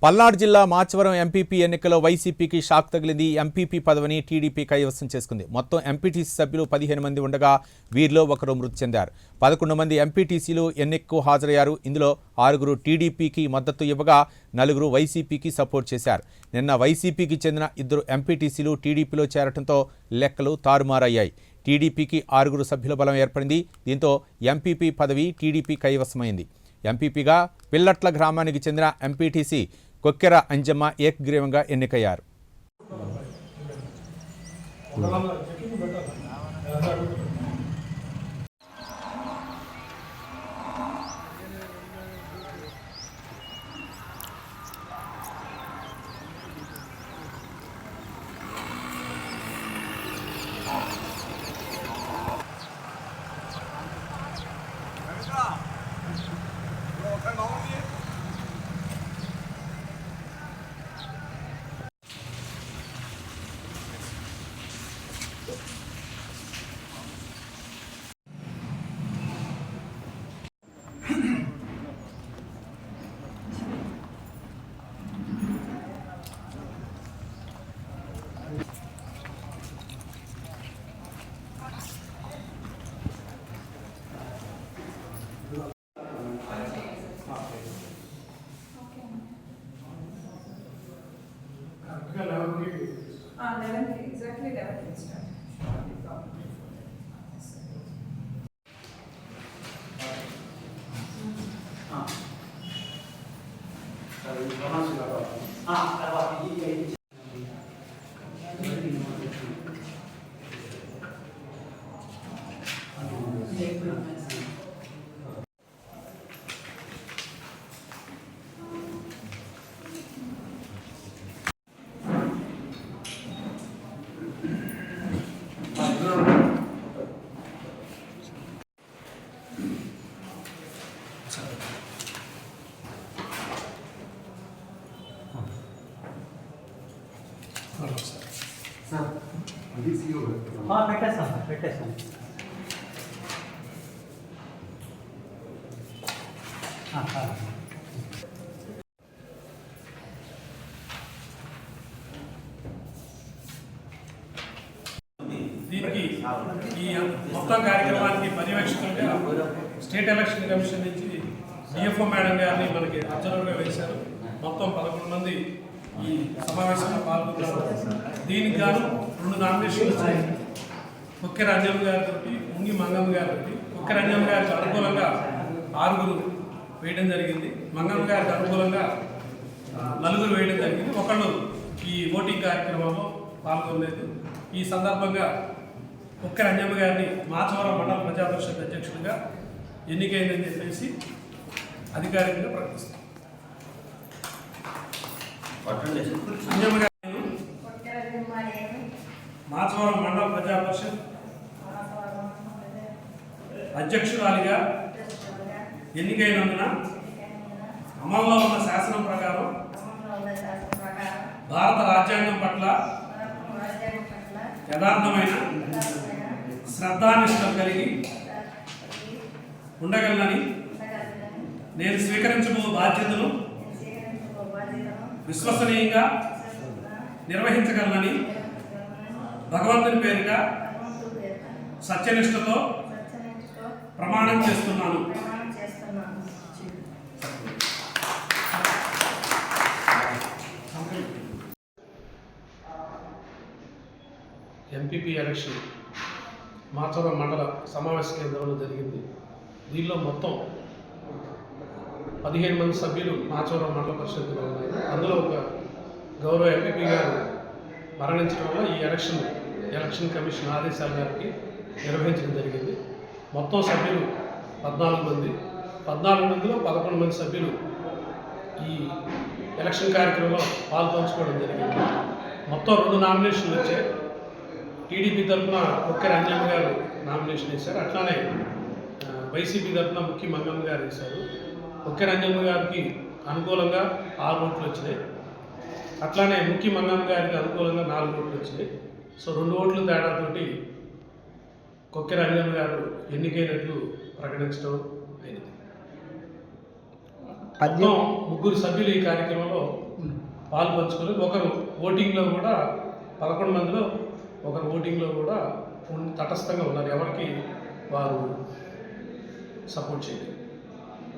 పల్నాడు జిల్లా మాచవరం ఎంపీపీ ఎన్నికల్లో వైసీపీకి షాక్ తగిలింది. ఎంపీపీ పదవిని టీడీపీ కైవసం చేసుకుంది. మొత్తం ఎంపీటీసీ సభ్యులు 15 మంది ఉండగా వీరిలో ఒకరు మృతి చెందారు. 11 మంది ఎంపీటీసీలు ఎన్నికకు హాజరయ్యారు. ఇందులో 6 టీడీపీకి మద్దతు ఇవ్వగా 4 వైసీపీకి సపోర్ట్ చేశారు. నిన్న వైసీపీకి చెందిన 2 ఎంపీటీసీలు టీడీపీలో చేరడంతో లెక్కలు తారుమారయ్యాయి. టీడీపీకి 6 సభ్యుల బలం ఏర్పడింది. దీంతో ఎంపీపీ పదవి టీడీపీ కైవసమైంది. ఎంపీపీగా పిల్లట్ల గ్రామానికి చెందిన ఎంపీటీసీ కొక్కెర అంజమ్మ ఏకగ్రీవంగా ఎన్నికయ్యారు. Exactly 11 start. పెట్టేస్తాను దీనికి ఈ మొత్తం కార్యక్రమానికి పర్యవేక్షకులుగా స్టేట్ ఎలక్షన్ కమిషన్ నుంచి డిఎఫ్ఓ మేడం గారిని మనకి అబ్జర్వర్గా వేశారు. మొత్తం 11 మంది ఈ సమావేశంలో పాల్గొన్నారు. దీనికి గాను 2 నామినేషన్లు వచ్చాయి. కొక్కెర అంజమ్మ గారితో ముంగి మంగమ్మ గారితో. కొక్కెర అంజమ్మ గారికి అనుకూలంగా 6 వేయడం జరిగింది. మంగమ్మ గారికి అనుకూలంగా 4 వేయడం జరిగింది. ఒకళ్ళు ఈ ఓటింగ్ కార్యక్రమంలో పాల్గొనలేదు. ఈ సందర్భంగా కొక్కెర అంజమ్మ గారిని మాచవరం మండల ప్రజా పరిషత్ అధ్యక్షుడిగా ఎన్నికైందని చెప్పేసి అధికారికంగా ప్రకటిస్తాం. అంజమ్మ గారు మాచవరం మండల ప్రజా పరిషత్ అధ్యక్షురాలిగా ఎన్నికైనందున అమల్లో ఉన్న శాసనం ప్రకారం భారత రాజ్యాంగం పట్ల యథార్థమైన శ్రద్ధానిష్టం కలిగి ఉండగలనని నేను స్వీకరించబో బాధ్యతను విశ్వసనీయంగా నిర్వహించగలనని భగవంతుని పేరిట సత్యనిష్టతో ప్రమాణం చేస్తున్నాను. ఎంపీపీ ఎలక్షన్ మాచవరం మండల సమావేశ కేంద్రంలో జరిగింది. దీనిలో మొత్తం 15 మంది సభ్యులు మాచవరం మండల పరిషత్తులో ఉన్నారు. అందులో ఒక గౌరవ ఎంపీపీ గారు మరణించడం వల్ల ఈ ఎలక్షన్ కమిషన్ ఆదేశాల మేరకు నిర్వహించడం జరిగింది. మొత్తం సభ్యులు 14 మంది. 14 మందిలో 11 మంది సభ్యులు ఈ ఎలక్షన్ కార్యక్రమంలో పాల్పంచుకోవడం జరిగింది. మొత్తం 2 నామినేషన్లు వచ్చాయి. టీడీపీ తరఫున కొక్కెర అంజమ్మ గారు నామినేషన్ వేశారు. అట్లానే వైసీపీ తరఫున ముఖ్య మంగమ్మ గారు వేశారు. కొక్కెర అంజమ్మ గారికి అనుకూలంగా 6 ఓట్లు వచ్చినాయి. అట్లానే ముఖ్య మంగమ్మ గారికి అనుకూలంగా 4 ఓట్లు వచ్చినాయి. సో 2 ఓట్ల తేడాతోటి కొక్కెర అంజమ్మ గారు ఎన్నికైనట్లు ప్రకటించడం అయినది. మొత్తం ముగ్గురు సభ్యులు ఈ కార్యక్రమంలో పాలు పంచుకొని ఒకరు ఓటింగ్లో కూడా 11 మందిలో ఒకరు ఓటింగ్లో కూడా తటస్థంగా ఉన్నారు, ఎవరికి వారు సపోర్ట్ చేయలేదు.